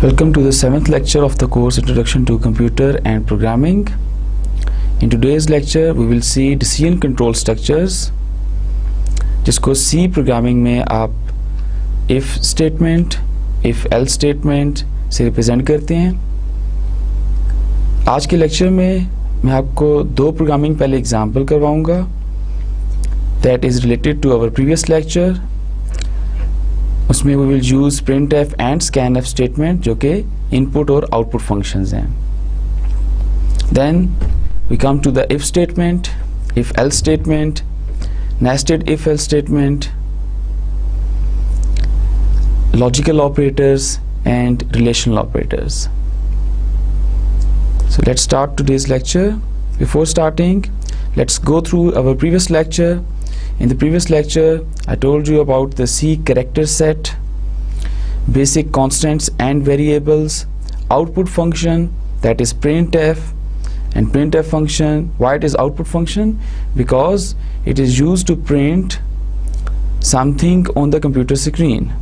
Welcome to the 7th lecture of the course Introduction to Computer and Programming. In today's lecture we will see decision control structures, जिसको C programming में आप if statement, if else statement से represent करते हैं. आज के lecture में मैं आपको दो प्रोग्रामिंग पहले एग्जाम्पल करवाऊंगा that is related to our previous lecture. उसमें we will use printf and scanf statement जो कि input और output functions हैं. Then we come to the if statement, if else statement, nested if else statement, logical operators and relational operators. So let's start today's lecture. Before starting, let's go through our previous lecture. In the previous lecture, I told you about the C character set, basic constants and variables, output function, that is printf, and printf function. Why it is output function? Because it is used to print something on the computer screen.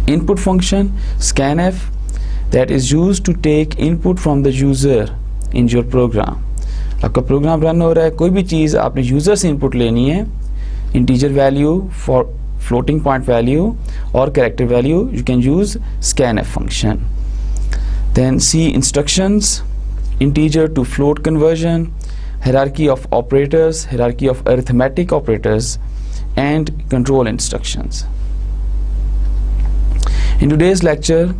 Input function, scanf, that is used to take input from the user in your program. आपका program run हो रहा है, कोई भी चीज़ आपने user से input लेनी है, integer value, for floating point value और character value, you can use scanf function. Then C instructions, integer to float conversion, hierarchy of operators, hierarchy of arithmetic operators, and control instructions. In today's lecture,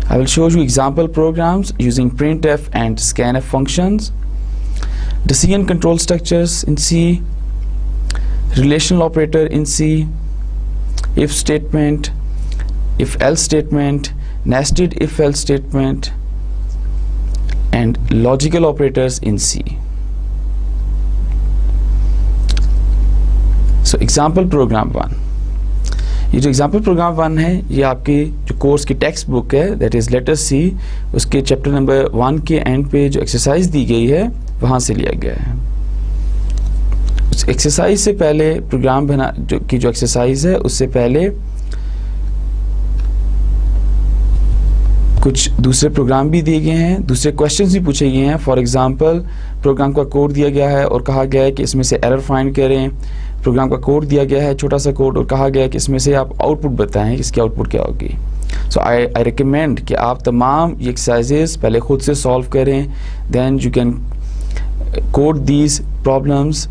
I will show you example programs using printf and scanf functions, decision control structures in C, relational operator in C, if statement, if else statement, nested if else statement, and logical operators in C. So example program 1. ये जो example program 1 है, ये आपकी जो course की text book है, that is letter सी, उसके chapter number 1 के एंड पे जो एक्सरसाइज दी गई है वहाँ से लिया गया है. उस एक्सरसाइज से पहले प्रोग्राम बना जो एक्सरसाइज है, उससे पहले कुछ दूसरे प्रोग्राम भी दिए गए हैं, दूसरे क्वेश्चंस भी पूछे गए हैं. फॉर एग्जांपल प्रोग्राम का कोड दिया गया है और कहा गया है कि इसमें से एरर फाइंड करें. प्रोग्राम का कोड दिया गया है, छोटा सा कोड, और कहा गया है कि इसमें से आप आउटपुट बताएं, इसकी आउटपुट क्या होगी. सो आई रिकमेंड कि आप तमाम ये एक्सरसाइजेस पहले खुद से सॉल्व करें. Then you can code these problems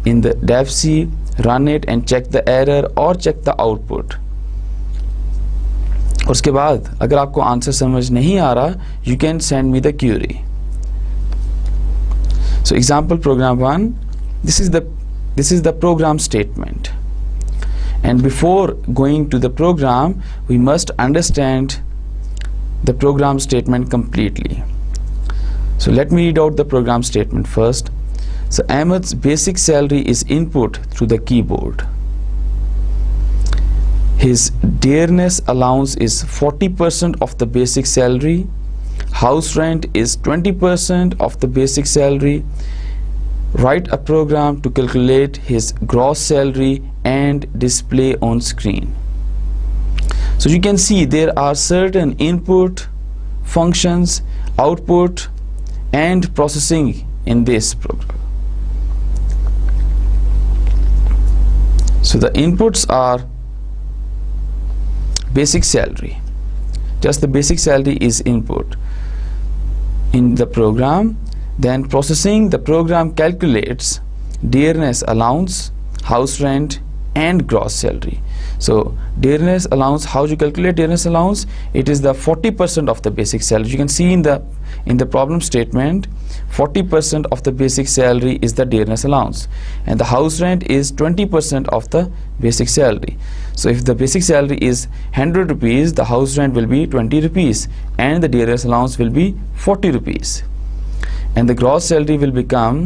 in the Dev C, run it and check the error और चेक द आउटपुट. और उसके बाद अगर आपको आंसर समझ नहीं आ रहा, you can send me the query. So example program 1, this is the program statement, and before going to the program we must understand the program statement completely. So let me read out the program statement first. So Ahmed's basic salary is input through the keyboard. His dearness allowance is 40% of the basic salary. House rent is 20% of the basic salary. Write a program to calculate his gross salary and display on screen. So you can see there are certain input functions, output and processing in this program. So the inputs are basic salary. Just the basic salary is input in the program. Then processing, the program calculates dearness allowance, house rent and gross salary. So dearness allowance, how you calculate dearness allowance? It is the 40% of the basic salary. You can see in the problem statement, 40% of the basic salary is the dearness allowance, and the house rent is 20% of the basic salary. So if the basic salary is 100 rupees, the house rent will be 20 rupees and the dearness allowance will be 40 rupees. And the gross salary will become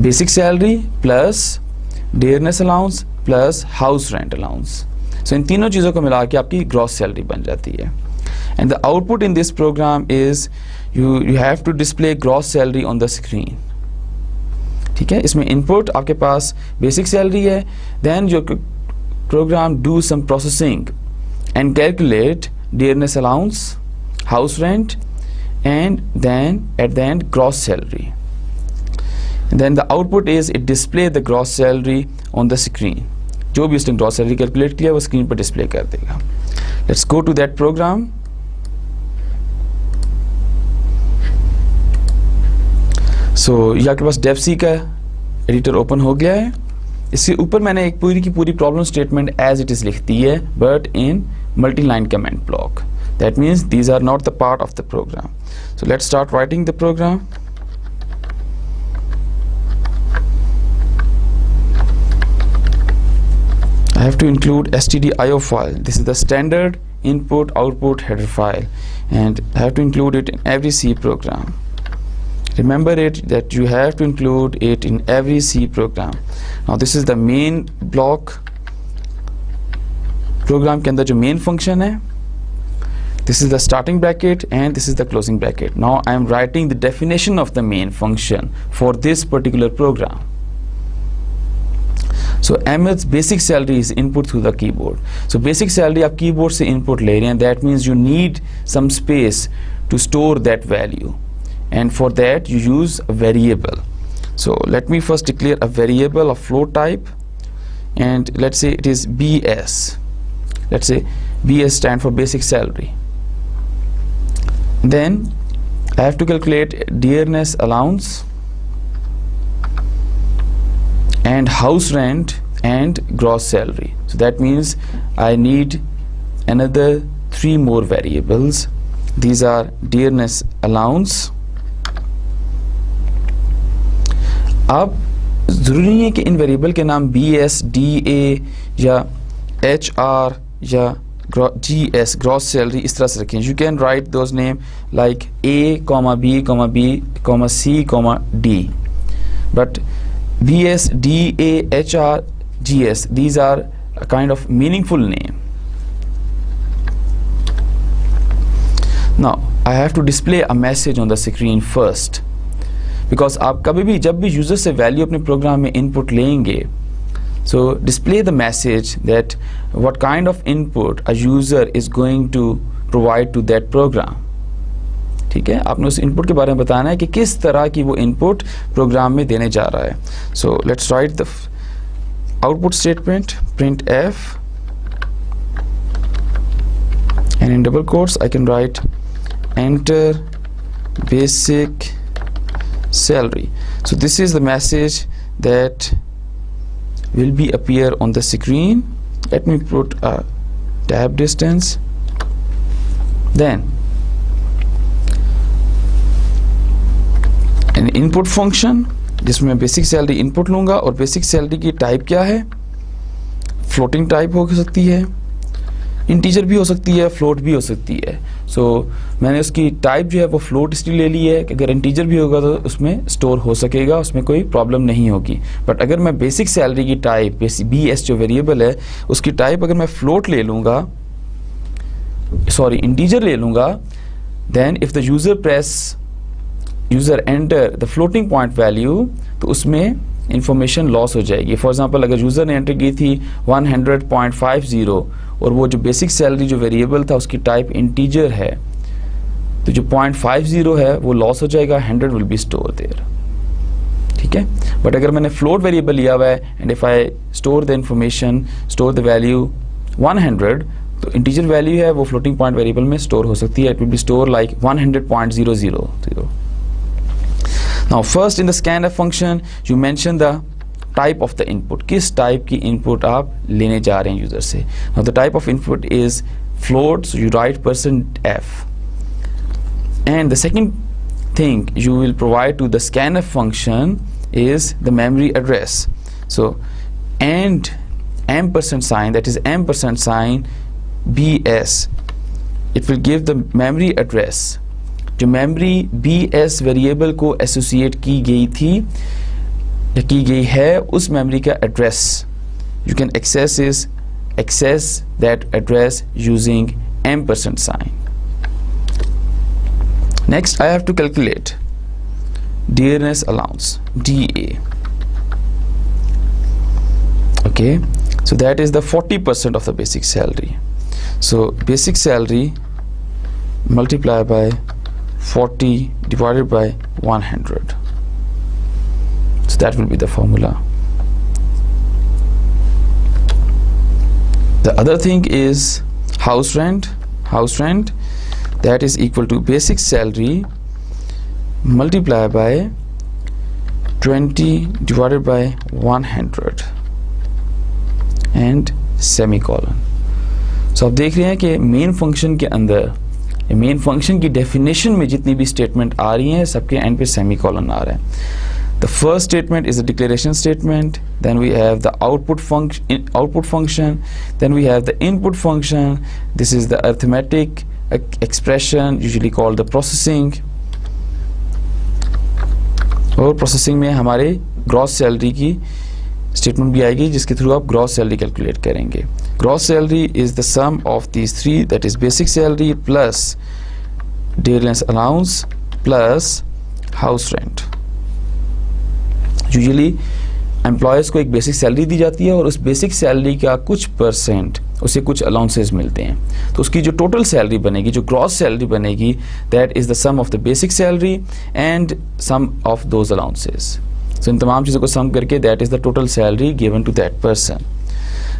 basic salary plus dearness allowance plus house rent allowance. So इन तीनों चीज़ों को मिला के आपकी gross salary बन जाती है. And the output in this program is you have to display gross salary on the screen. ठीक है, इसमें इनपुट आपके पास बेसिक सैलरी है, देन जो program do some processing and calculate dearness allowance, house rent, and then at the end gross salary. And then the output is it display the gross salary on the screen. जो भी उसने gross salary calculate किया वो screen पर display कर देगा. Let's go to that program. So ये आपके पास DevC का एडिटर ओपन हो गया है. इसके ऊपर मैंने एक पूरी की पूरी problem statement as it is लिख दी है, but in multi line comment block. That means these are not the part of the program. So let's start writing the program. I have to include stdio file. This is the standard input output header file, and I have to include it in every C program. Remember it that you have to include it in every C program. Now this is the main block. Program के अंदर जो main function है, this is the starting bracket and this is the closing bracket. Now I am writing the definition of the main function for this particular program. So Ahmed's basic salary is input through the keyboard. So basic salary आप keyboard से input ले रहे हैं. That means you need some space to store that value, and for that you use a variable. So let me first declare a variable of float type, and let's say it is BS. Let's say BS stand for basic salary. Then I have to calculate dearness allowance and house rent and gross salary. So that means I need another 3 more variables. These are dearness allowance. अब ज़रूरी नहीं है कि इन variable के नाम BS, DA या HR या GS gross salary इस तरह से रखें. You can write those name like A, B, B, C, D. But BS, DA, HR, GS, these are a kind of meaningful name. Now I have to display a message on the screen first, because आप कभी भी जब भी user से value अपने programme में input लेंगे, so display the message that what kind of input a user is going to provide to that program. ठीक है, आपने उस इनपुट के बारे में बताना है कि किस तरह की वो इनपुट प्रोग्राम में देने जा रहा है. So let's write the output statement printf, and in double quotes I can write enter basic salary. So this is the message that will be appear on the screen. Let me put a tab distance. Then an input function जिसमें basic salary input लूँगा, और basic salary की type क्या है? Floating type हो सकती है, integer भी हो सकती है, फ्लोट भी हो सकती है. सो मैंने उसकी टाइप जो है वो फ्लोट इसलिए ले ली है कि अगर इंटीजर भी होगा तो उसमें स्टोर हो सकेगा, उसमें कोई प्रॉब्लम नहीं होगी. बट अगर मैं बेसिक सैलरी की टाइप BS जो वेरिएबल है उसकी टाइप अगर मैं फ्लोट ले लूँगा, सॉरी इंटीजर ले लूँगा, then if the user enter the floating point value, तो उसमें इंफॉर्मेशन लॉस हो जाएगी. फॉर एग्जांपल अगर यूज़र ने एंटर की थी 100.50 और वो जो बेसिक सैलरी जो वेरिएबल था उसकी टाइप इंटीजर है, तो जो 0.50 है वो लॉस हो जाएगा, 100 विल बी स्टोर देयर. ठीक है, बट अगर मैंने फ्लोट वेरिएबल लिया हुआ है and if I store the information, store the value 100, तो इंटीजर वैल्यू है वो फ्लोटिंग पॉइंट वेरिएबल में स्टोर हो सकती है. It will be store like 100.000. Now first in the scanf function you mention the type of the input, किस type की input आप लेने जा रहे हैं यूजर से. Now the type of input is float, so you write %f, and the second thing you will provide to the scanf function is the memory address. So and $sign, that is $sign BS, it will give the memory address. जो memory BS variable को associate की गई थी या की गई है उस मेमोरी का address, you can access that address using $sign. Next I have to calculate dearness allowance, DA. Okay, So that is the 40% of the basic salary. So basic salary multiplied by 40 divided by 100. So that will be the formula. The other thing is house rent. House rent, that is equal to basic salary multiplied by 20 divided by 100 and semicolon. So आप देख रहे हैं कि main function के अंदर, main function की definition में जितनी भी स्टेटमेंट आ रही हैं सबके एंड पे सेमीकोलन आ रहा है. The first statement is a declaration statement, then we have the output function, then we have the input function. This is the arithmetic expression usually called the processing. और processing में हमारे gross salary की statement भी आएगी जिसके through आप gross salary calculate करेंगे. Gross salary is the sum of these three, that is basic salary plus dearness allowance plus house rent. Usually employers को एक बेसिक सैलरी दी जाती है और उस बेसिक सैलरी का कुछ परसेंट उसे कुछ अलाउंसेस मिलते हैं. तो उसकी जो टोटल सैलरी बनेगी, जो ग्रॉस सैलरी बनेगी, that is the sum of the basic salary and sum of those allowances. So इन तमाम चीज़ों को सम करके that is the total salary given to that person.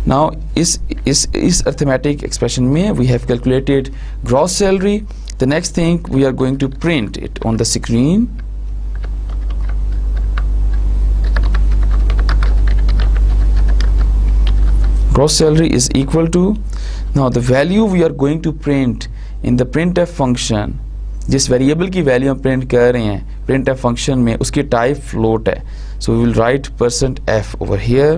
Now इस अर्थमेटिक एक्सप्रेशन में we have calculated gross salary. The next thing we are going to print it on the screen. Gross salary is equal to, now the value we are going to print in the printf function, जिस variable की value हम print कर रहे हैं printf function में, उसकी type float है. So we will write %f over here,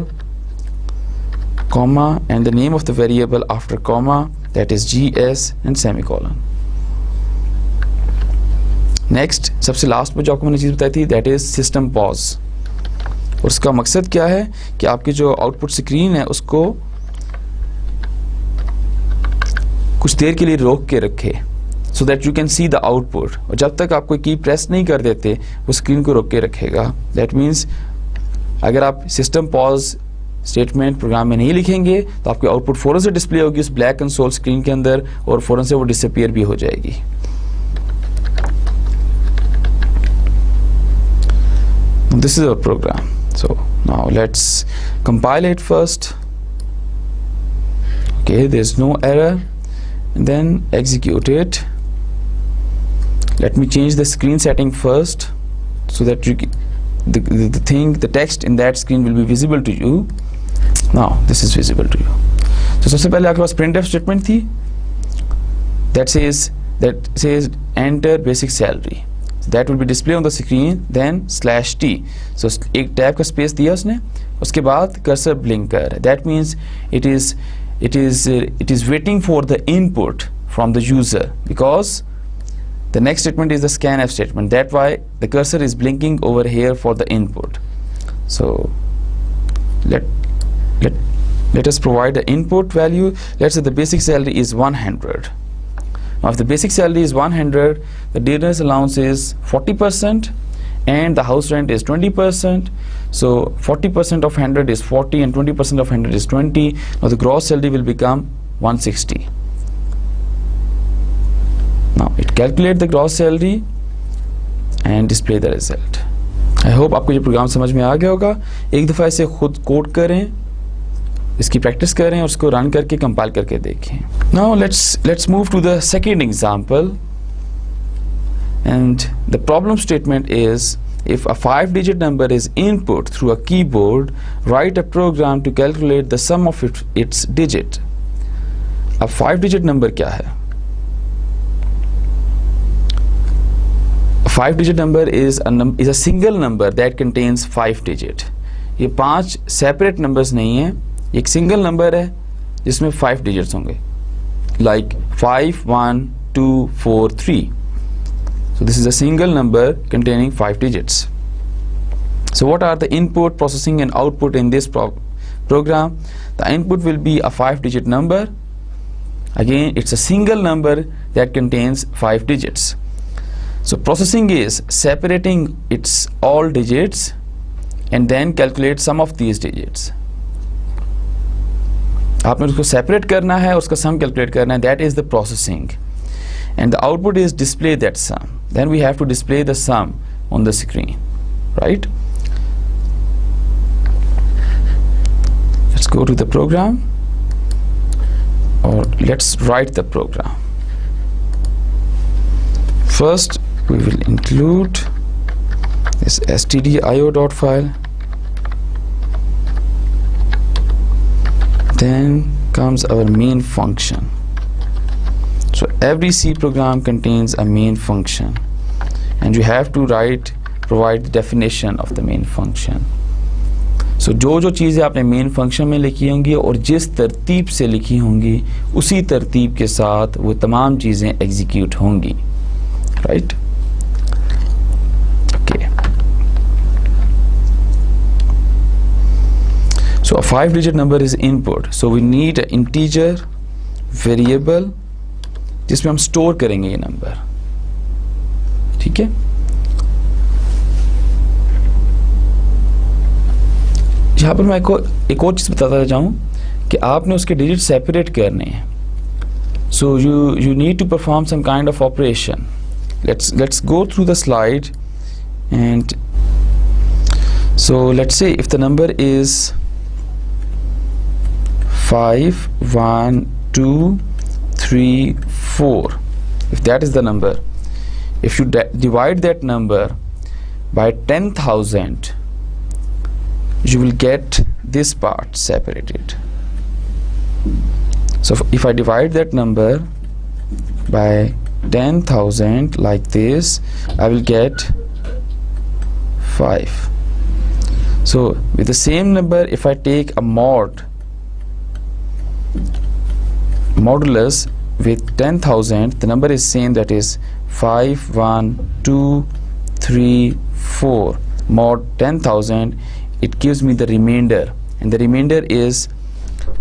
comma, and the name of the variable after comma, that is gs and semicolon. Next, सबसे लास्ट में जो आपको मैंने चीज़ बताई थी, that is system pause. और उसका मकसद क्या है कि आपकी जो आउटपुट स्क्रीन है उसको कुछ देर के लिए रोक के रखे, so that you can see the output. और जब तक आप कोई की प्रेस नहीं कर देते वो स्क्रीन को रोक के रखेगा. दैट मीन्स अगर आप सिस्टम पॉज स्टेटमेंट प्रोग्राम में नहीं लिखेंगे तो आपकी आउटपुट फ़ौरन से डिस्प्ले होगी उस ब्लैक कंसोल स्क्रीन के अंदर और फ़ौरन से वो डिसअपीयर भी हो जाएगी. This is our program. So now let's compile it first. Okay, there's no error, and then execute it. Let me change the screen setting first so that you the text in that screen will be visible to you. Now this is visible to you. So सबसे पहले आपके पास printf statement थी that says enter basic salary. That will be displayed on the screen, then /t. So एक tab का space दिया उसने, उसके बाद कर्सर ब्लिंक कर. That means it is waiting for the input from the user because the next statement is the scanf statement. That's why the cursor is blinking over here for the input. So let us provide the input value. Let's say the basic salary is 100. Now if the basic salary is 100, the dearness allowance is 40% and the house rent is 20%. So 40% of 100 is 40 and 20% of 100 is 20. Now the gross salary will become 160. Now it calculate the gross salary and display the result. I hope आपको ये programme समझ में आ गया होगा. एक दफ़ा इसे खुद कोड करें, इसकी प्रैक्टिस करें और उसको रन करके कंपाइल करके देखें. Now let's move to the second example, and the problem statement is if a 5-digit number is input through a keyboard, write a program to calculate the sum of its digit. अब 5-digit number क्या है? A 5-digit number is a single number that contains 5 digit. ये 5 separate numbers नहीं है, एक single number है जिसमें 5 digits होंगे, like 5 1 2 4 3. So this is a single number containing 5 digits. So what are the input, processing and output in this program? The input will be a 5-digit number. Again, it's a single number that contains 5 digits. So processing is separating its all digits and then calculate sum of these digits. आपने उसको separate करना है, उसका सम calculate करना है, that is the processing, and the output is display that sum, then we have to display the sum on the screen, right? Let's go to the program, or let's write the program. First we will include this stdio.file, then comes our main function. So every C program contains a main function, and you have to provide the definition of the main function. So जो चीज़ें आपने main function में लिखी होंगी और जिस तरतीब से लिखी होंगी उसी तरतीब के साथ वो तमाम चीज़ें एग्जीक्यूट होंगी, right? Okay, so a 5-digit number is input, so we need an integer variable जिसमें हम स्टोर करेंगे ये नंबर, ठीक है? यहाँ पर मैं एक और चीज़ बताता जाऊँ कि आपने उसके डिजिट सेपरेट करने हैं, so you need to perform some kind of operation. Let's go through the slide, and so let's say if the number is 5 1 2 3 4, if that is the number, if you divide that number by 10,000, you will get this part separated. So if I divide that number by 10,000 like this, I will get 5. So with the same number, if I take a modulus with 10,000, the number is same, that is 5 1 2 3 4 mod 10,000. It gives me the remainder, and the remainder is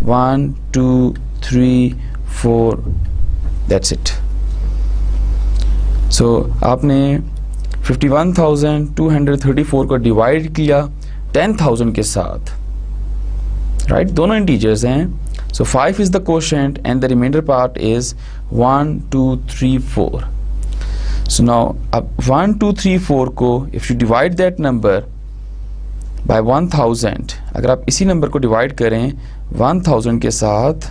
1 2 3 4. That's it. So आपने 51,234 को divide किया 10,000 के साथ, right? दोनों integers हैं. So 5 is the quotient and the remainder part is 1 2 3 4. So now अब 1 2 3 4 को if you divide that number by 1000, अगर आप इसी नंबर को डिवाइड करें 1000 के साथ,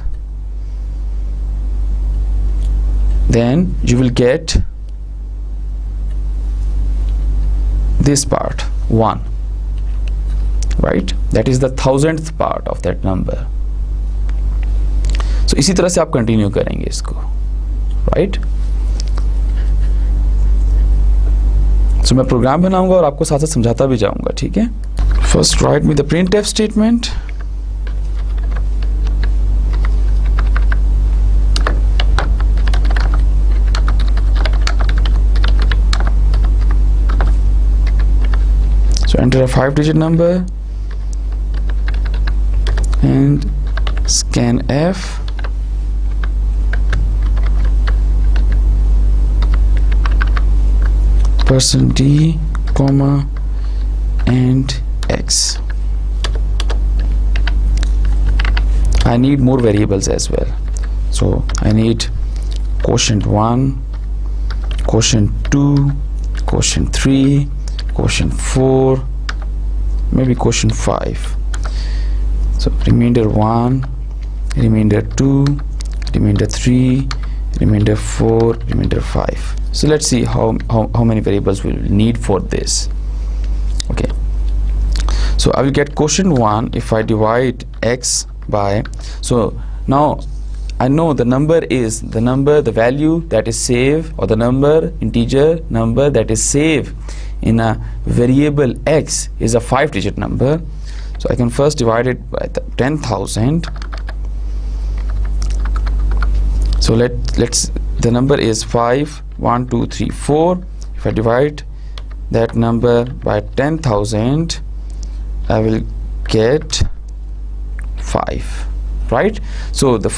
then you will get this part 1, right? That is the 1000th part of that number. So इसी तरह से आप कंटिन्यू करेंगे इसको, right? So मैं प्रोग्राम बनाऊंगा और आपको साथ साथ समझाता भी जाऊंगा, ठीक है? First write me the printf statement. So enter a 5-digit number and scanf %d, comma, and x. I need more variables as well, so I need quotient 1, quotient 2, quotient 3, quotient 4, maybe quotient 5. So remainder 1, remainder 2, remainder 3, remainder 4, remainder 5. So let's see how many variables we will need for this. Okay, so I will get quotient 1 if I divide x by, so now I know the number is the value that is saved, or the number, integer number that is saved in a variable x is a 5-digit number. So I can first divide it by 10,000. So let's the number is 5 1 2 3 4. If I divide that number by 10,000, I will get 5, right? So the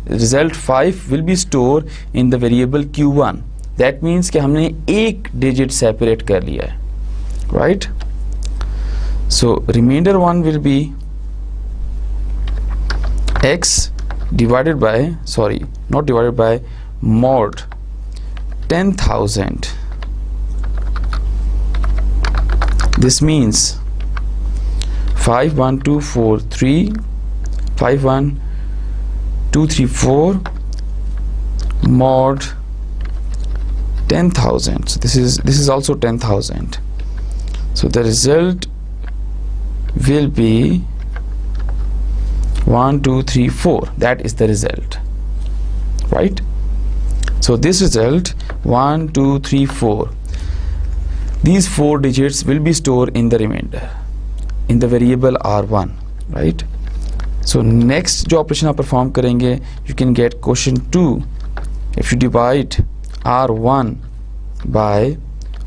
result 5 will be stored in the variable q1. That means कि हमने एक digit separate कर लिया है, right? So remainder 1 will be x divided by, sorry, not divided by, mod 10,000. This means 51243 51234 mod 10,000. So this is also 10,000. So the result will be 1 2 3 4. That is the result, right? So this result 1 2 3 4, these 4 digits will be stored in the remainder in the variable r1, right? So next जो operation आप perform करेंगे, you can get question 2 if you divide r1 by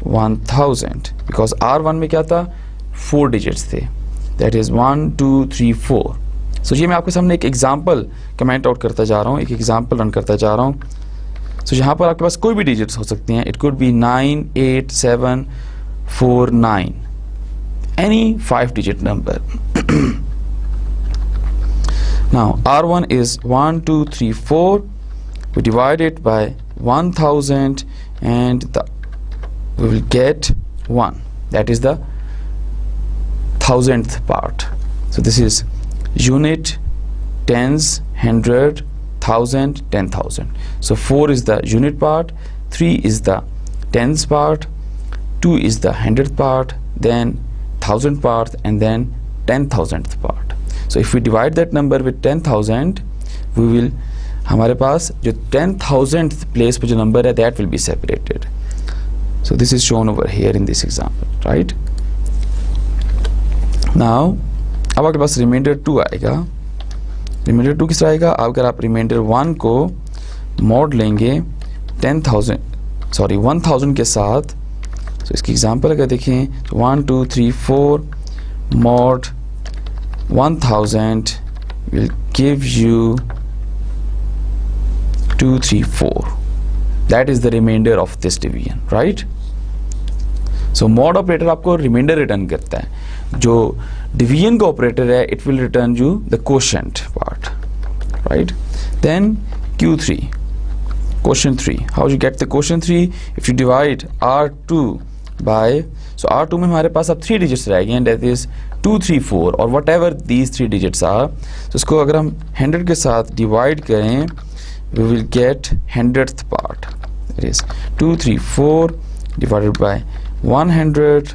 1000, because r1 में क्या था, 4 digits थे, that is 1 2 3 4. So ये मैं आपके सामने एक एग्जाम्पल कमेंट आउट करता जा रहा हूँ, एक एग्जाम्पल रन करता जा रहा हूँ. So यहाँ पर आपके पास कोई भी डिजिट्स हो सकती हैं. It could be 9 8 7 4 9, any 5 digit number. Now r1 is 1 2 3 4. We divide it by 1000 and we will get 1. That is the 1000th part. So this is unit, tens, hundred, thousand, 10,000. So 4 is the unit part, 3 is the tens part, 2 is the hundredth part, then 1000 part, and then 10,000th part. So if we divide that number with 10,000, we will, हमारे पास जो 10,000th place पे जो number है, that will be separated. So this is shown over here in this example, right? Now अब आपके पास reminder 2 आएगा. Reminder 2 किस तरह आएगा? अगर आप रिमाइंडर 1 को मॉड लेंगे 1000 के साथ, तो इसकी एग्जांपल अगर देखें, 1 2 3 4 mod 1000 will give you 2 3 4. That is the remainder of this division, right? So mod operator आपको रिमाइंडर रिटर्न करता है. जो डिवीजन का ऑपरेटर है, it will return you the quotient part, right? Then Q3, quotient 3. How you get the quotient 3? If you divide R2 by, so R2 में हमारे पास अब 3 digits रह गए हैं, that is 2 3 4 or whatever these 3 digits are. So इसको अगर हम 100 के साथ divide करें, we will get 100th part. That is 2 3 4 divided by 100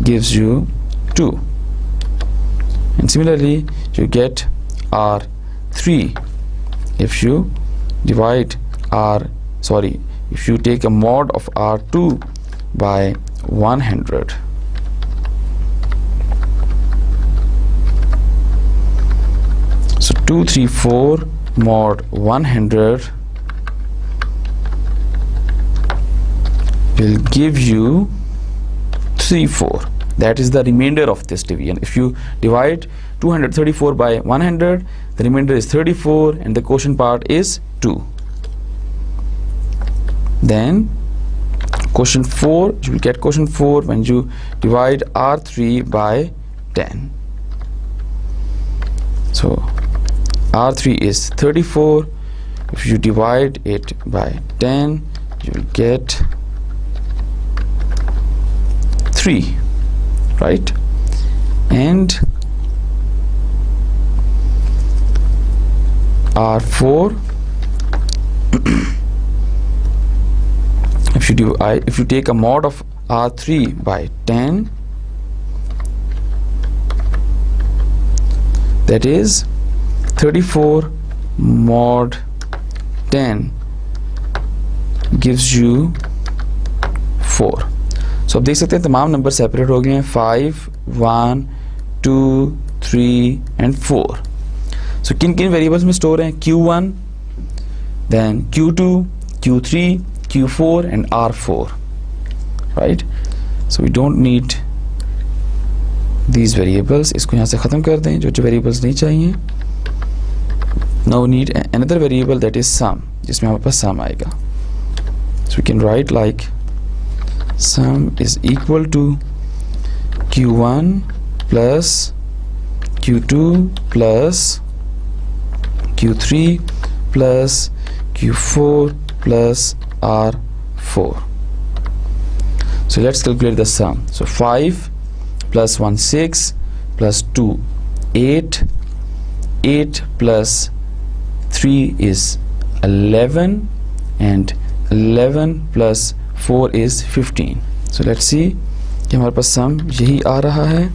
gives you 2, and similarly you get R3 if you divide if you take a mod of R2 by 100. So 2 3 4 mod 100 will give you 3 4. That is the remainder of this division. If you divide 234 by 100, the remainder is 34 and the quotient part is 2. Then quotient 4, you will get quotient 4 when you divide R3 by 10. So R3 is 34. If you divide it by 10, you will get 3, right? And R4 if you take a mod of R3 by 10, that is 34 mod 10 gives you 4. So आप देख सकते हैं तमाम number separate हो गए हैं, 5 1 2 3 and 4. So किन किन वेरिएबल्स में स्टोर हैं? Q1, then Q2, Q3, Q4 and R4, right? So we don't need these variables. इसको यहाँ से ख़त्म कर दें, जो वेरिएबल्स नहीं चाहिए. Now we need another variable, that is sum, जिसमें हमारे पास sum आएगा. So we can write like sum is equal to Q1 plus Q2 plus Q3 plus Q4 plus R4. So let's calculate the sum. So 5 plus 1 6 plus 2 8, 8 plus 3 is 11, and 11 plus 4 is 15. So let's see कि हमारे पास सम यही आ रहा है.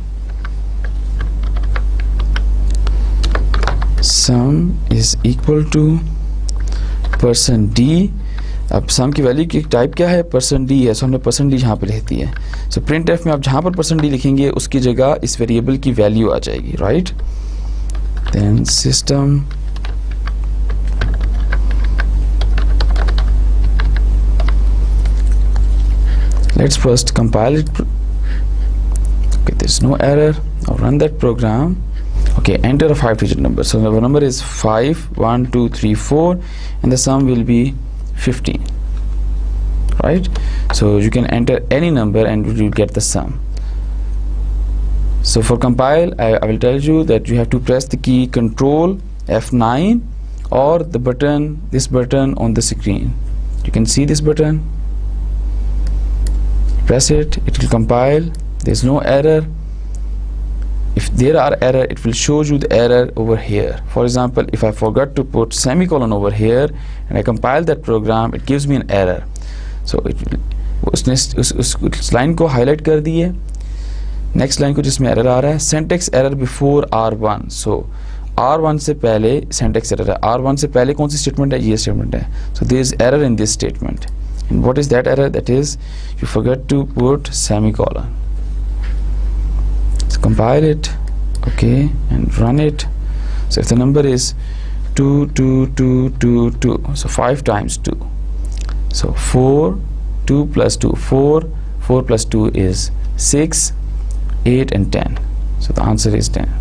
Sum is equal to percent D. अब सम की value की type क्या है? परसेंट D है, सो हमने परसेंट D यहाँ पे रहती है. सो प्रिंट एफ में आप जहाँ पर परसेंट D लिखेंगे उसकी जगह इस वेरिएबल की वैल्यू आ जाएगी, right? Then system let's first compile it. Okay, there's no error. Now run that program. Okay, enter a 5-digit number. So our number is 5 1 2 3 4 and the sum will be 15, right? So you can enter any number and you will get the sum. So for compile, I will tell you that you have to press the key Control F9 or the button, this button on the screen. You can see this button. Press it, it will compile. There's no error. If there are error, it will show you the error over here. For example, if I forgot to put semicolon over here and I compile that program, it gives me an error. So it will उस line को highlight कर दिए. Next line को जिसमें error आ रहा है, syntax error before R1. सो R1 से पहले सिंटैक्स एरर है. R1 से पहले कौन सी स्टेटमेंट है? ये स्टेटमेंट है. So there is error in this statement. And what is that error? That is you forget to put semicolon. So compile it, okay, and run it. So if the number is 2 2 2 2 2, so 5 times 2, so 4, 2 plus 2 4, 4 plus 2 is 6, 8 and 10. So the answer is 10.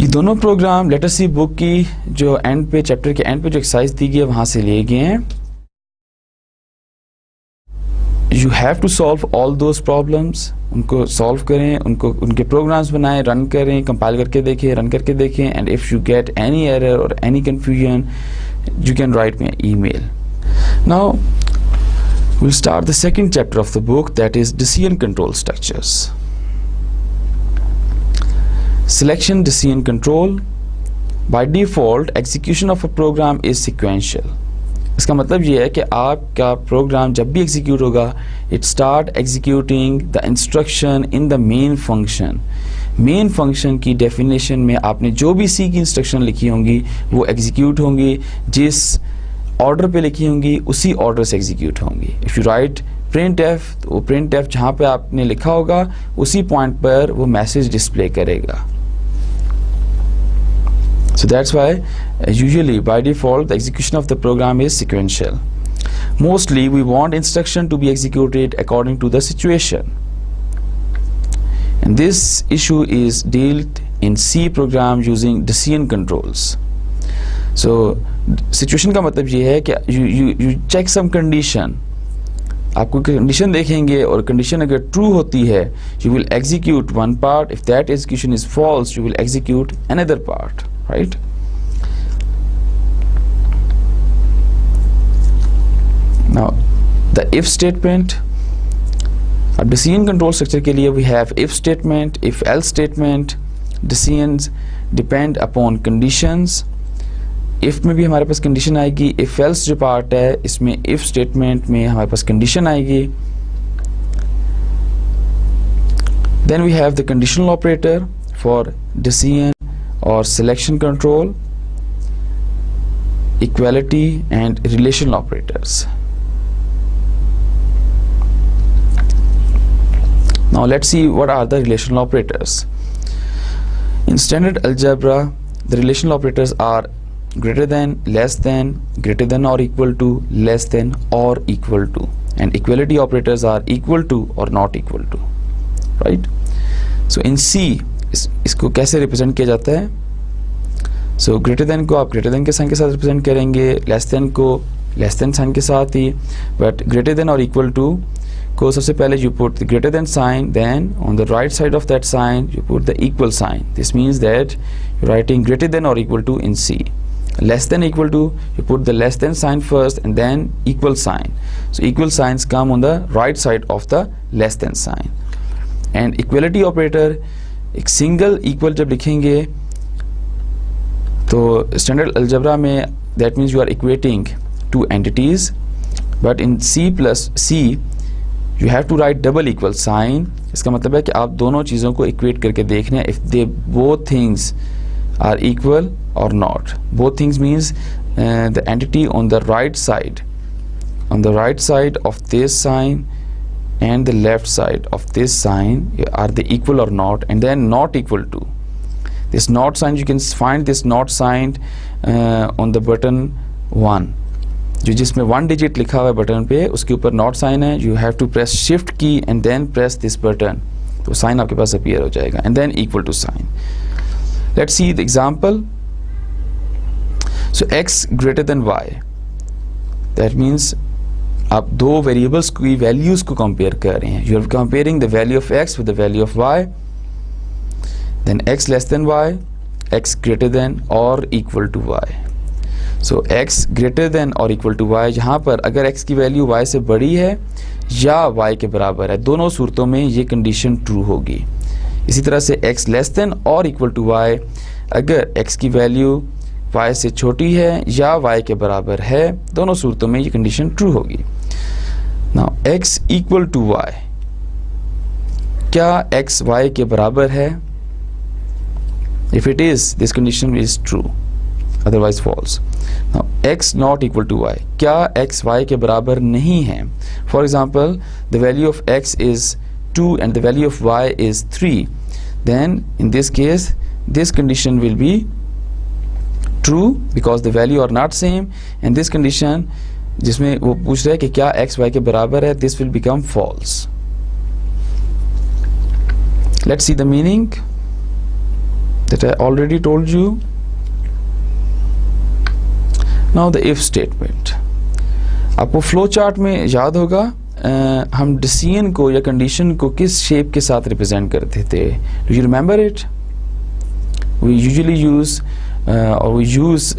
ये दोनों programme letter सी book की जो and पे, chapter के and पे जो exercise दी गई है वहां से लिए गए हैं. You have to solve all those problems. उनको सॉल्व करें, उनको उनके प्रोग्राम्स बनाएं, रन करें, कंपाइल करके देखें, रन करके देखें. And if you get any error और any confusion you can write me an email. Now we'll start the second chapter of the book, that is decision control structures. Selection decision control. By default execution of a program is sequential. इसका मतलब ये है कि आपका programme जब भी execute होगा, it start executing the instruction in the main function. Main function की डेफिनेशन में आपने जो भी सी की इंस्ट्रक्शन लिखी होंगी वो एग्जीक्यूट होंगी, जिस ऑर्डर पे लिखी होंगी उसी ऑर्डर से एग्जीक्यूट होंगी. If you right print F, तो प्रिंट एफ जहाँ पे आपने लिखा होगा उसी पॉइंट पर वो मैसेज डिस्प्ले करेगा. So that's why usually by default the execution of the program is sequential. Mostly we want instruction to be executed according to the situation. And this issue is dealt in C program using decision controls. So situation का मतलब ये है कि you check some condition. आप कोई condition देखेंगे और condition अगर ट्रू होती है, you will execute one part. If that execution is false, you will execute another part, right? Now the if statement. अब decision control structure के लिए we have if statement, if else statement. Decisions depend upon conditions. if में भी हमारे पास condition आएगी. if else जो part है इसमें if statement में हमारे पास condition आएगी. Then we have the conditional operator for decision or selection control, equality and relational operators. Now let's see what are the relational operators. In standard algebra, the relational operators are greater than, less than, greater than or equal to, less than or equal to, and equality operators are equal to or not equal to, right? So in C इसको कैसे represent किया जाता है? So greater than को आप greater than के sign के साथ रिप्रेजेंट करेंगे, less than को less than साइन के साथ ही, but greater than और equal to course सबसे पहले you put the greater than sign, then on the right side of that sign you put the equal sign. This means that you're writing greater than or equal to in C. Less than equal to, you put the less than sign first and then equal sign. So equal signs come on the right side of the less than sign. And equality operator, एक single equal जब लिखेंगे तो standard algebra में that means you are equating two entities, but in C plus C you have to write double equal sign. इसका मतलब है कि आप दोनों चीज़ों को equate करके देखना है if they both things are equal or not. Both things means the entity on the right side of this sign and the left side of this sign, are they equal or not, and then not equal to. This not sign, you can find this not sign on the button 1, जो जिसमें 1 digit लिखा हुआ है button पे, उसके ऊपर not sign है. You have to press shift key and then press this button, तो साइन आपके पास अपीयर हो जाएगा, and then equal to sign. Let's see the example. So x greater than y, that means आप दो variables की values को compare कर रहे हैं. You are comparing the value of x with the value of y. Then x less than y, x greater than और equal to y. So x greater than और equal to y, जहाँ पर अगर x की value y से बड़ी है या y के बराबर है, दोनों सूरतों में ये कंडीशन ट्रू होगी. इसी तरह से x लेस देन और इक्वल टू y, अगर x की वैल्यू y से छोटी है या y के बराबर है, दोनों सूरतों में ये कंडीशन ट्रू होगी. Now x equal to y, क्या x y के बराबर है? If it is, this condition is true, otherwise false. Now x not equal to y, क्या x y के बराबर नहीं है? For example, the value of x is 2 and the value of y is 3. Then in this case, this condition will be true because the value are not same, and this condition जिसमें वो पूछ रहा है कि क्या x y के बराबर है, this will become false. Let's see the meaning that I already told you. Now the if statement. आपको फ्लो चार्ट में याद होगा हम डिसीजन को या कंडीशन को किस शेप के साथ रिप्रेजेंट करते थे. Do you remember it? We usually use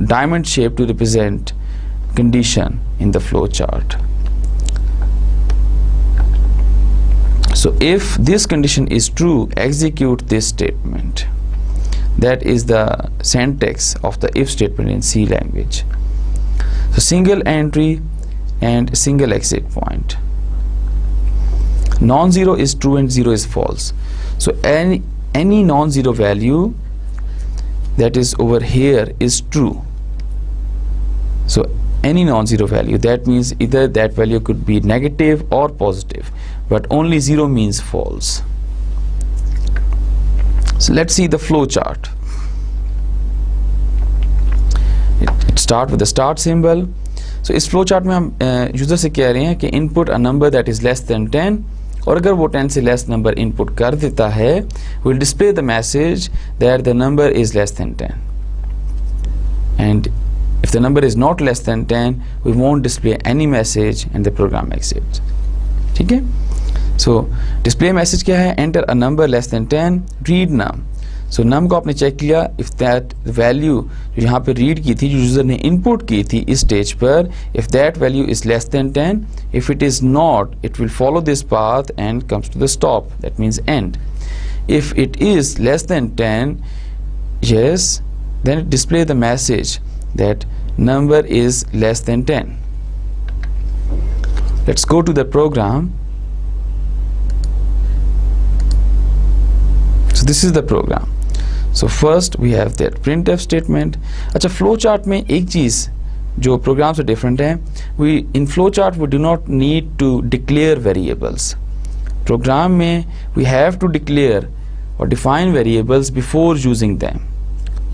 diamond shape to represent condition in the flow chart. So if this condition is true, execute this statement. That is the syntax of the if statement in C language. So single entry and single exit point. Non-zero is true and zero is false. So any non-zero value that is over here is true. So any non-zero value, that means either that value could be negative or positive, but only zero means false. So let's see the flow chart. It start with the start symbol. So इस flow chart में हम user से कह रहे हैं कि input a number that is less than 10, और अगर वो 10 से less number input कर देता है, we'll display the message that the number is less than 10. And if the number is not less than 10, we won't display any message and the program exits. ठीक है? So display message क्या है? Enter a number less than 10, read num. So num को आपने check किया, if that value जो यहाँ पे read की थी, जो यूजर ने input की थी इस stage पर, if that value is less than 10, if it is not, it will follow this path and comes to the stop. That means end. If it is less than 10, yes, then it display the message that number is less than 10. Let's go to the program. So this is the program. So first we have that printf statement. अच्छा flow chart में एक चीज़ जो program से different है, in flow chart we do not need to declare variables. Program में we have to declare or define variables before using them.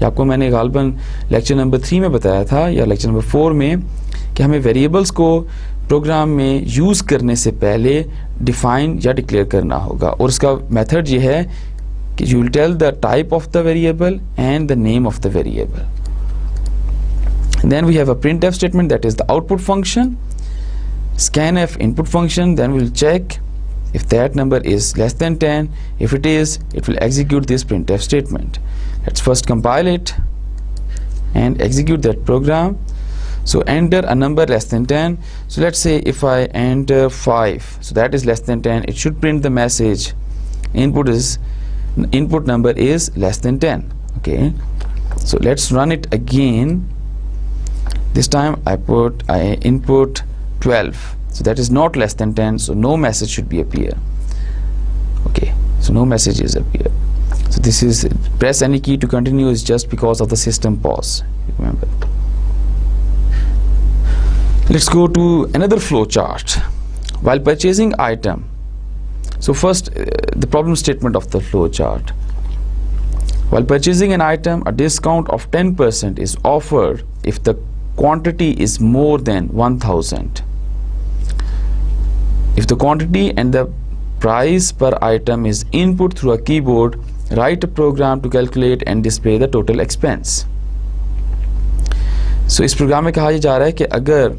ये आपको मैंने गालबन लेक्चर नंबर 3 में बताया था या लेक्चर नंबर 4 में कि हमें वेरिएबल्स को प्रोग्राम में यूज़ करने से पहले डिफाइन या डिक्लेयर करना होगा, और उसका मेथड ये है कि you will tell the type of the variable and the name of the variable. And then we have a printf statement, that is the output function. scanf input function, then we'll check if that number is less than 10. If it is, it will execute this printf statement. Let's first compile it and execute that program. So enter a number less than 10. So let's say if I enter 5, so that is less than 10, it should print the message input number is less than 10. Okay, so let's run it again. This time I input 12, so that is not less than 10, so no message should be appear. Okay, so no messages appear. So this is, press any key to continue is just because of the system pause, remember. Let's go to another flow chart. While purchasing item, so first the problem statement of the flow chart. While purchasing an item, a discount of 10% is offered if the quantity is more than 1000. If the quantity and the price per item is input through a keyboard, write a program to calculate and display the total expense. So इस programme में कहा जा रहा है कि अगर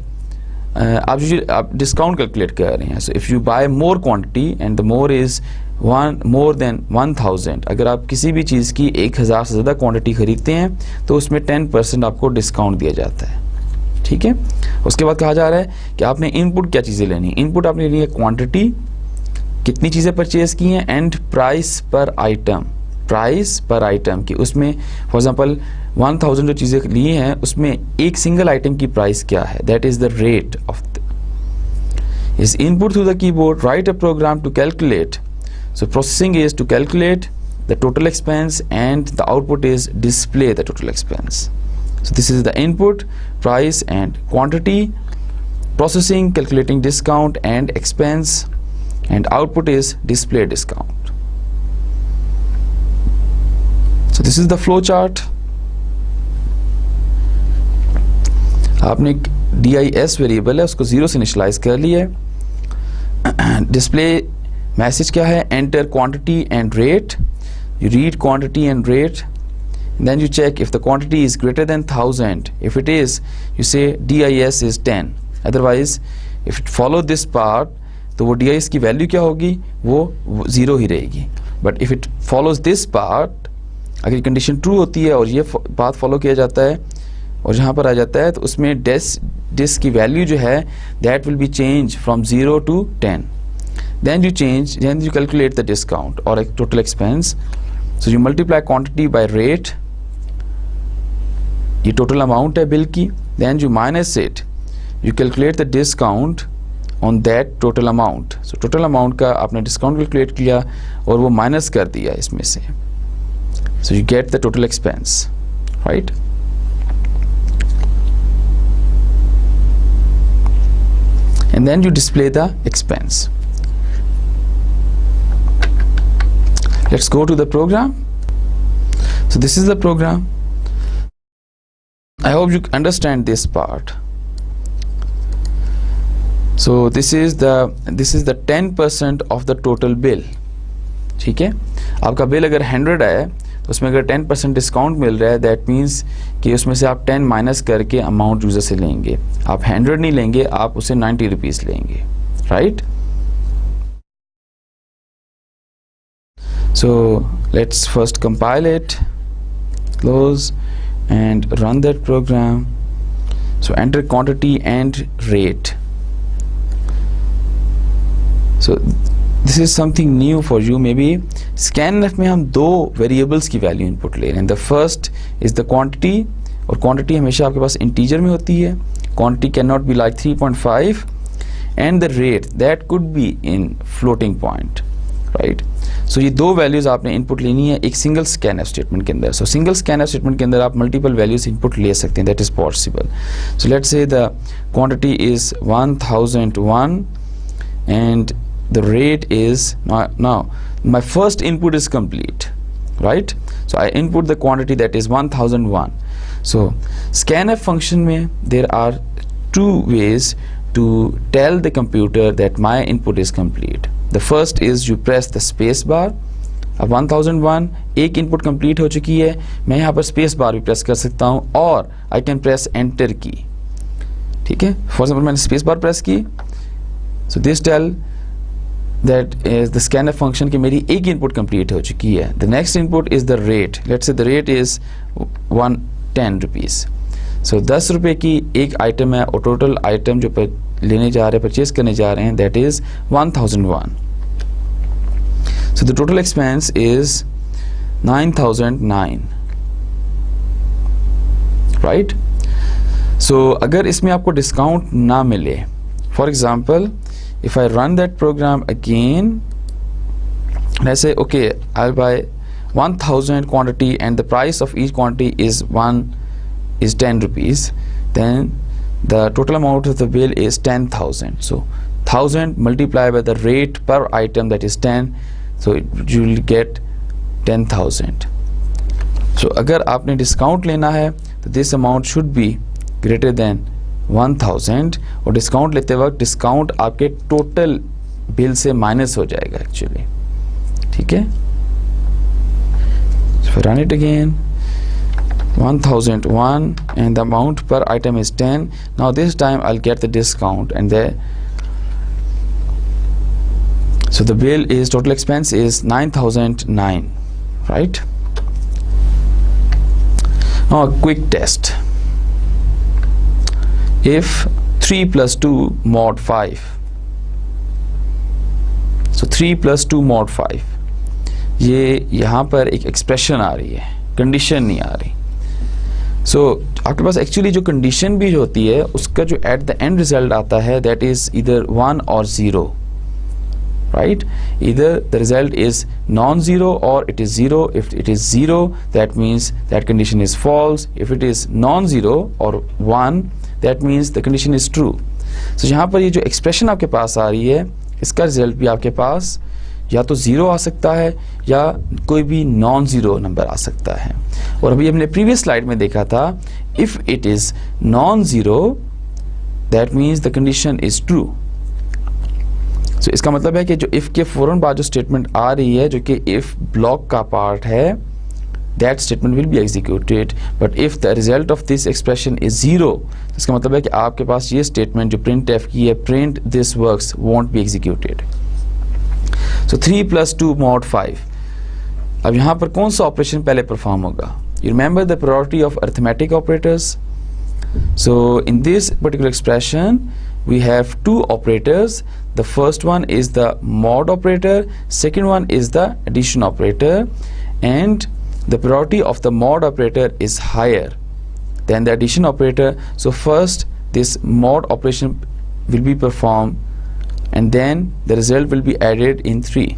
आप discount calculate कर रहे हैं, so if you buy more quantity and the more is more than 1000, अगर आप किसी भी चीज़ की 1000 से ज़्यादा क्वांटिटी खरीदते हैं तो उसमें 10% आपको डिस्काउंट दिया जाता है. ठीक है, उसके बाद कहा जा रहा है कि आपने इनपुट क्या चीज़ें लेनी. इनपुट आपने लेनी है क्वांटिटी, कितनी चीज़ें परचेज की हैं, एंड प्राइस पर आइटम, प्राइस पर आइटम की उसमें फॉर एग्जांपल 1000 जो चीज़ें ली हैं उसमें एक सिंगल आइटम की प्राइस क्या है, that is the rate of is input through the keyboard. Write a program to calculate. So processing is to calculate the total expense and the output is display the total expense. So this is the input, price and quantity. Processing, calculating discount and expense, and output is display discount. So this is the flow chart. आपने dis variable है उसको 0 से initialise कर लिया है. Display message क्या है, enter quantity and rate. You read quantity and rate, then you check if the quantity is greater than 1000. If it is, you say dis is 10. Otherwise if it follow this part तो वो dis की value क्या होगी, वो 0 ही रहेगी. But if it follows this part, अगर condition true होती है और ये बात फॉलो किया जाता है और यहाँ पर आ जाता है तो उसमें dis की वैल्यू जो है that will be changed from 0 to 10. Then you calculate the discount or a total expense. So you multiply quantity by rate, ये total amount है बिल की. Then you minus it, you calculate the discount on that total amount. So total amount का आपने discount calculate किया और वो minus कर दिया इसमें से. So you get the total expense, right? And then you display the expense. Let's go to the program. So this is the program. I hope you understand this part. So this is the 10% of the total bill. ठीक है, आपका bill अगर 100 है तो उसमें अगर 10% discount मिल रहा है, दैट मीन्स कि उसमें से आप 10 माइनस करके अमाउंट यूजर से लेंगे. आप 100 नहीं लेंगे, आप उसे 90 रुपीज़ लेंगे, right? So let's first compile it, close and run that program. So enter quantity and rate. So this is something new for you maybe. scanf में हम दो variables की value input ले रहे हैं. The first is the quantity, और quantity हमेशा आपके पास integer में होती है. Quantity cannot be like 3.5, and the rate that could be in floating point, right? So ये दो वैल्यूज आपने इनपुट लेनी है एक सिंगल स्कैनफ स्टेटमेंट के अंदर. सो सिंगल स्कैनफ स्टेटमेंट के अंदर आप मल्टीपल वैल्यूज इनपुट ले सकते हैं, that is possible. So let's say the quantity is 1001 and the rate is now my first input is complete, right? So I input the quantity that is 1001. So scanf function में there are two ways to tell the computer that my input is complete. The first is you press the space bar. अब 1001 एक input complete हो चुकी है, मैं यहाँ पर space bar भी प्रेस कर सकता हूँ और आई कैन प्रेस एंटर की. ठीक है, फॉर एग्जाम्पल मैंने स्पेस बार प्रेस की So this tell that is the scanf function कि मेरी एक input complete हो चुकी है. The next input is the rate. Let's say the rate is 110 rupees. So 10 रुपए की एक item है और total item जो लेने जा रहे हैं, purchase करने जा रहे हैं, that is 1001. So the total expense is 9009. Right? So अगर इसमें आपको discount ना मिले, for example, if I run that program again, let's say okay, I'll buy 1000 quantity and the price of each quantity is 10 rupees, then the total amount of the bill is 10,000. So 1000 multiplied by the rate per item, that is 10, so you will get 10,000. So अगर आपने discount लेना है तो this amount should be greater than 1000 और discount लेते वक्त discount आपके total bill से माइनस हो जाएगा एक्चुअली. ठीक है, so run it again. 1001 and the amount per item is 10. Now this time I'll get the discount and there, so the bill is total expense is 9009, right? Now a quick test. If 3 plus 2 mod 5, so 3 plus 2 mod 5, ये यहाँ पर एक expression आ रही है, condition नहीं आ रही. सो आपके पास actually जो कंडीशन भी होती है उसका जो एट द एंड रिजल्ट आता है दैट इज ईदर 1 और 0, right? Either the result is non-zero or it is 0. If it is 0, that means that condition is false. If it is non-zero or 1, that means the condition is true. So यहाँ पर ये जो expression आपके पास आ रही है, इसका result भी आपके पास या तो 0 आ सकता है या कोई भी non-zero नंबर आ सकता है. और अभी हमने previous slide में देखा था, if it is non-zero, that means the condition is true. So इसका मतलब है कि जो if के फौरन बाद जो स्टेटमेंट आ रही है जो कि if ब्लॉक का पार्ट है, that statement will be executed. But if the result of this expression is 0, इसका मतलब है कि आपके पास ये स्टेटमेंट जो printf की है, print this works, won't be executed. So 3 plus 2 mod 5. अब यहाँ पर कौन सा ऑपरेशन पहले परफॉर्म होगा? You remember the priority of arithmetic operators? So in this particular expression, we have two operators. The first one is the mod operator, second one is the addition operator, and the priority of the mod operator is higher than the addition operator. So first this mod operation will be performed and then the result will be added in 3.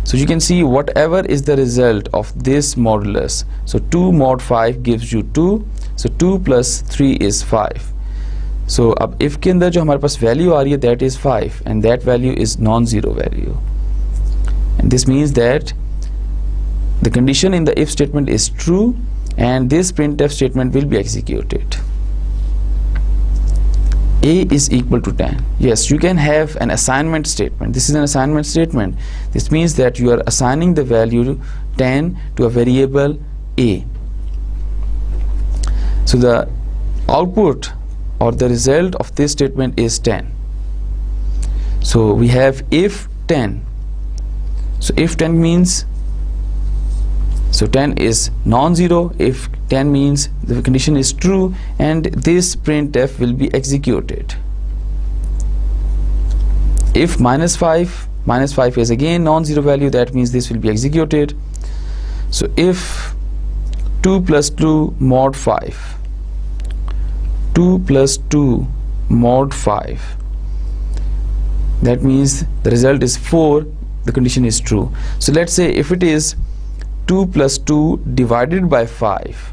So you can see whatever is the result of this modulus. So 2 mod 5 gives you 2. So 2 plus 3 is 5. So अब if के अंदर जो हमारे पास value आ रही है that is 5 and that value is non-zero value. And this means that the condition in the if statement is true and this printf statement will be executed. A is equal to 10. Yes, you can have an assignment statement. This is an assignment statement. This means that you are assigning the value 10 to a variable A. So the output or the result of this statement is 10. So we have if 10. So if 10 means, so 10 is non-zero, if 10 means the condition is true and this printf will be executed. If minus 5 is again non-zero value, that means this will be executed. So if 2 plus 2 mod 5, 2 plus 2 mod 5, that means the result is 4, the condition is true. So let's say if it is 2 plus 2 divided by 5,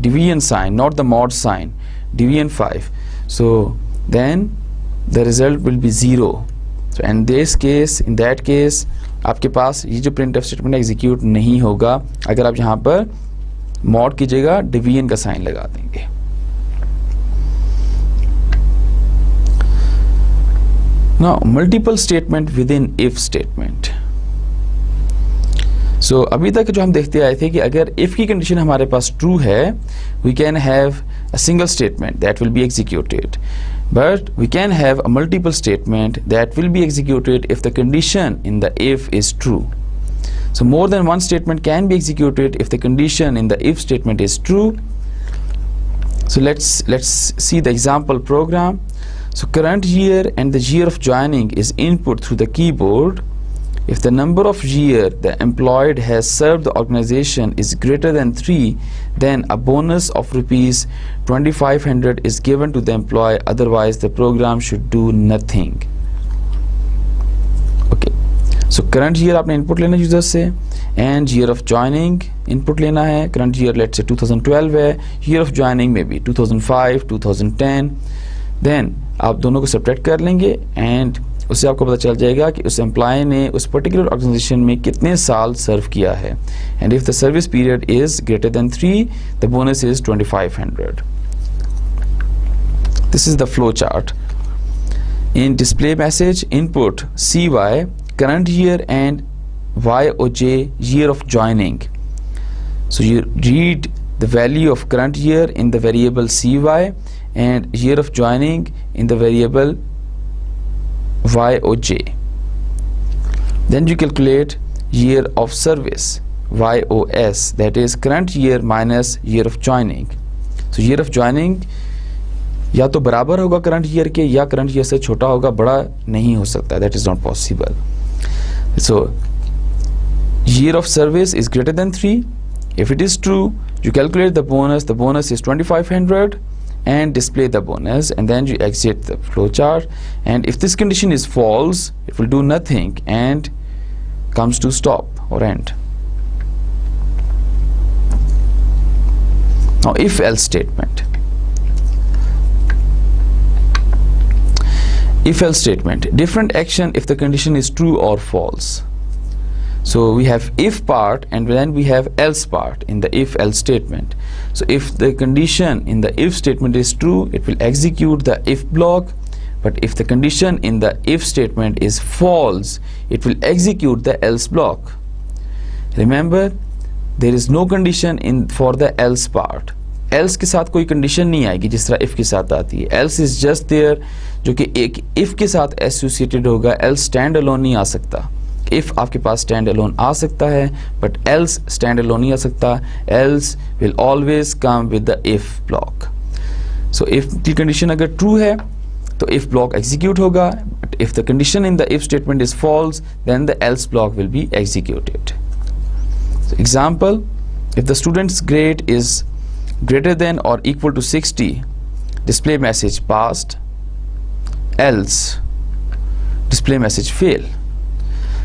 division sign, not the mod sign, division 5, so then the result will be 0. So in this case, in that case, आपके पास ये जो printf statement execute नहीं होगा अगर आप यहाँ पर mod कीजिएगा, division का sign लगा देंगे. Now multiple statement within if statement. So अभी तक जो हम देखते आए थे कि अगर if की कंडीशन हमारे पास true है, we can have a single statement that will be executed. but we can have a multiple statement that will be executed if the condition in the if is true. So more than one statement can be executed if the condition in the if statement is true. So let's see the example program. So current year and the year of joining is input through the keyboard. If the number of year the employed has served the organization is greater than 3, then a bonus of rupees 2500 is given to the employee, otherwise the program should do nothing. Okay, so current year आपने input लेना user से, and year of joining input लेना है. Current year let's say 2012 है, year of joining maybe 2005, 2010. Then आप दोनों को subtract कर लेंगे and उससे आपको पता चल जाएगा कि उस एम्प्लॉय ने उस पर्टिकुलर ऑर्गेनाइजेशन में कितने साल सर्व किया है. And if the service period is greater than 3, the bonus is 2500. This is the flow chart. In display message input CY current year and YOJ year of joining. So you read the value of current year in the variable CY and year of joining in the variable YOJ. Then you calculate year of service YOS, that is current year minus year of joining. So year of joining या तो बराबर होगा current year के या current year से छोटा होगा, बड़ा नहीं हो सकता, that is not possible. So year of service is greater than 3. If it is true, you calculate the bonus is 2500 and display the bonus, and then you exit the flowchart. And if this condition is false, it will do nothing and comes to stop or end. Now if else statement. If else statement, different action if the condition is true or false. So we have if part and then we have else part in the if else statement. So if the condition in the if statement is true, it will execute the if block, but if the condition in the if statement is false, it will execute the else block. Remember, there is no condition in for the else part. else के साथ कोई condition नहीं आएगी जिस तरह if के साथ आती है. else is just there, जो कि एक if के साथ associated होगा. else stand alone नहीं आ सकता. if आपके पास stand alone आ सकता है, but else stand alone नहीं आ सकता. else will always come with the if block. So if की condition अगर true है तो if block execute होगा, but if the condition in the if statement is false, then the else block will be executed. So example, if the student's grade is greater than or equal to 60, display message passed, else display message fail.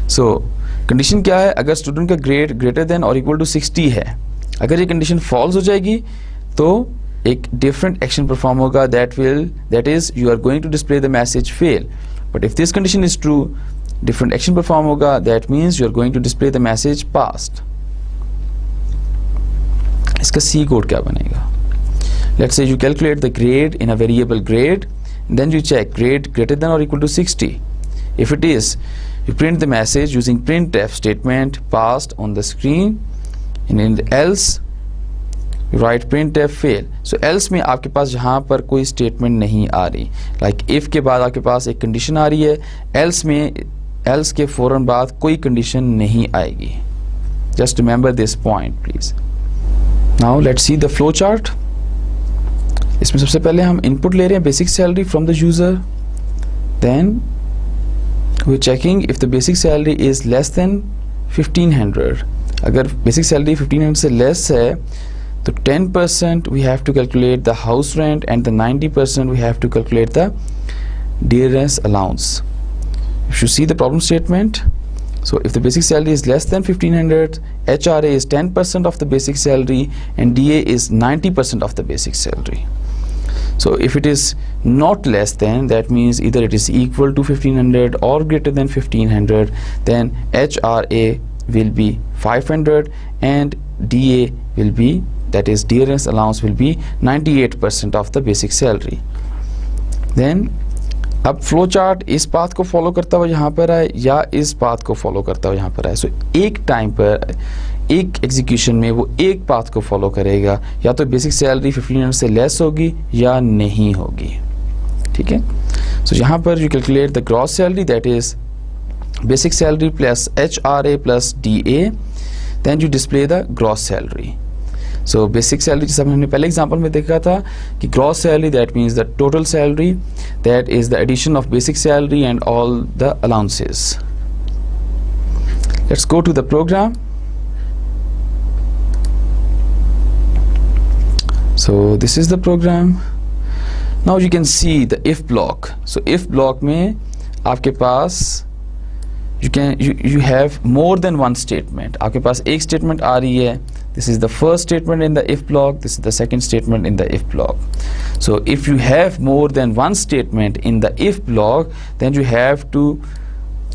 So condition क्या है? अगर student का grade greater than or equal to 60 है, अगर ये condition false हो जाएगी तो एक different action perform होगा, that is you are going to display the message fail. But if this condition is true, different action perform होगा, that means you are going to display the message passed. इसका C code क्या बनेगा? Let's say you calculate the grade in a variable grade, then you check grade greater than or equal to 60. If it is, you print the message using printf statement passed on the screen, and in the else you write printf fail. So else में आपके पास यहाँ पर कोई statement नहीं आ रही, like if के बाद आपके पास एक condition आ रही है, else में else के फौरन बाद कोई condition नहीं आएगी. Just remember this point please. Now let's see the flow chart. इसमें सबसे पहले हम input ले रहे हैं basic salary from the user. Then we're checking if the basic salary is less than 1500. अगर basic salary 1500 से less है तो 10% we have to calculate the house rent and the 90% we have to calculate the dearness allowance. If you see the problem statement, so if the basic salary is less than 1500, HRA is 10% of the basic salary and DA is 90% of the basic salary. So if it is not less than, that means either it is equal to 1500 or greater than 1500, then HRA will be 500 and DA will be, that is dearness allowance will be 98% of the basic salary. Then अब flow chart इस path को follow करता हुआ यहाँ पर आए या इस पाथ को फॉलो करता हुआ यहाँ पर आए. सो एक टाइम पर एक एग्जीक्यूशन में वो एक पाथ को फॉलो करेगा, या तो बेसिक सैलरी 1500 से लेस होगी या नहीं होगी. ठीक है. So यहाँ पर you calculate the gross salary, that is basic salary plus HRA plus DA, then you display the gross salary. So basic salary जैसे हमने पहले एग्जांपल में देखा था कि gross salary that means the total salary, that is the addition of basic salary and all the allowances. Let's go to the program. So this is the program. Now you can see the if block. So if block में आपके पास you have more than one statement. आपके पास एक statement आ रही है. This is the first statement in the if block. This is the second statement in the if block. So if you have more than one statement in the if block, then you have to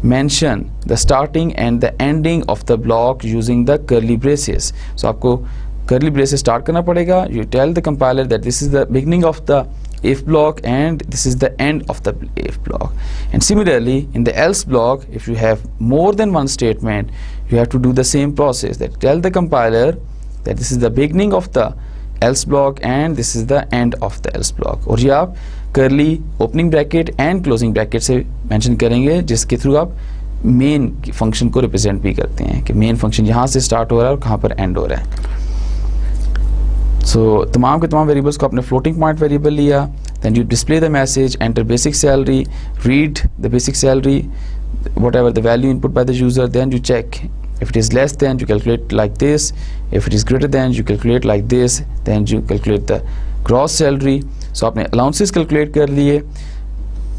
mention the starting and the ending of the block using the curly braces. So आपको curly braces start करना पड़ेगा. You tell the compiler that this is the beginning of the if block and this is the end of the if block. And similarly in the else block, if you have more than one statement, you have to do the same process, that tell the compiler that this is the beginning of the else block and this is the end of the else block. और ये आप curly opening bracket and closing bracket से mention करेंगे, जिसके through आप main function को represent भी करते हैं कि main function यहाँ से start हो रहा है और कहाँ पर end हो रहा है. So तमाम के तमाम variables को आपने floating point variable लिया, then you display the message, enter basic salary, read the basic salary, whatever the value input by the user, then you check. If it is less than, you calculate like this. If it is greater than, you calculate like this. Then you calculate the gross salary. So आपने allowances calculate कर लिए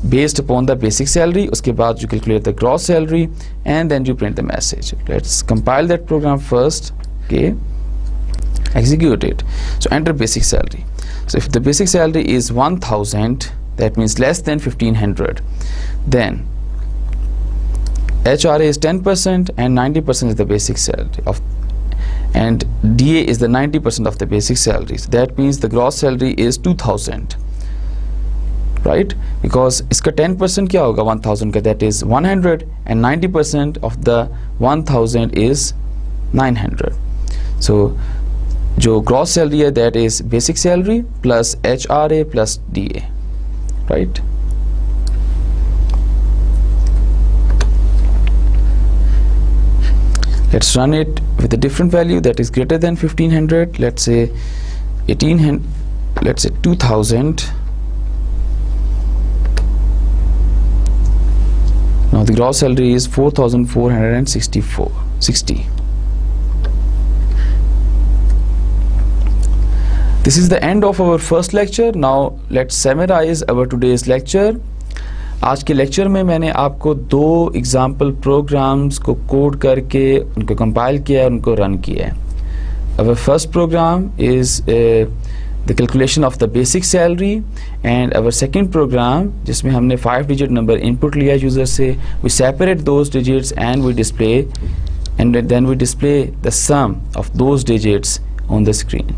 based upon the basic salary. उसके बाद you calculate the gross salary and then you print the message. Let's compile that program first. Okay, execute it. So enter basic salary. So if the basic salary is 1000, that means less than 1500, then HRA is 10% and 90% is the basic salary of, and DA is the 90% of the basic salary. So that means the gross salary is 2000, right? Because इसका 10% क्या होगा 1000 का, that is 100, and 90% of the 1000 is 900. So जो gross salary है, that is basic salary plus HRA plus DA, right? Let's run it with a different value that is greater than 1500. Let's say 1800. Let's say 2000. Now the gross salary is 4460. This is the end of our first lecture. Now let's summarize our today's lecture. आज के lecture में मैंने आपको दो example programmes को code करके उनको compile किया है, उनको रन किया है. Our first program is the calculation of the basic salary, and our second program जिसमें हमने 5-digit number input लिया यूजर से, we separate those digits and we display, and then we display the sum of those digits on the screen.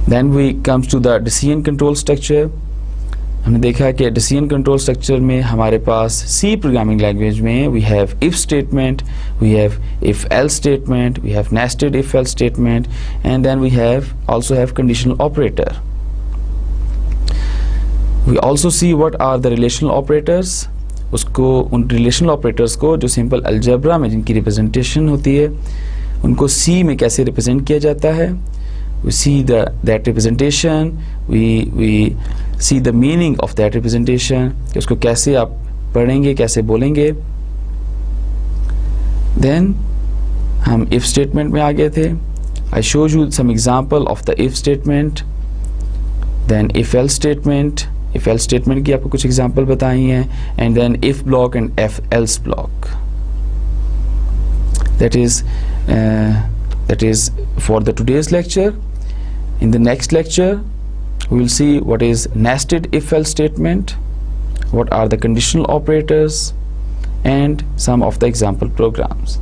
Then we comes to the decision control structure. हमने देखा कि decision control structure में हमारे पास C programming language में we have if statement, we have if else statement, we have nested if else statement, and then we also have conditional operator. We also see what are the relational operators. उसको उन relational operators को जो simple algebra में जिनकी representation होती है उनको C में कैसे represent किया जाता है. We see that representation, we see the meaning of that representation, कि उसको कैसे आप पढ़ेंगे, कैसे बोलेंगे. Then हम if statement में आ गए थे. I showed you some example of the if statement. Then if else statement, if else statement की आपको कुछ example बताई हैं, and then if block and if else block. That is for the today's lecture. In the next lecture, we will see what is nested if else statement, what are the conditional operators, and some of the example programs.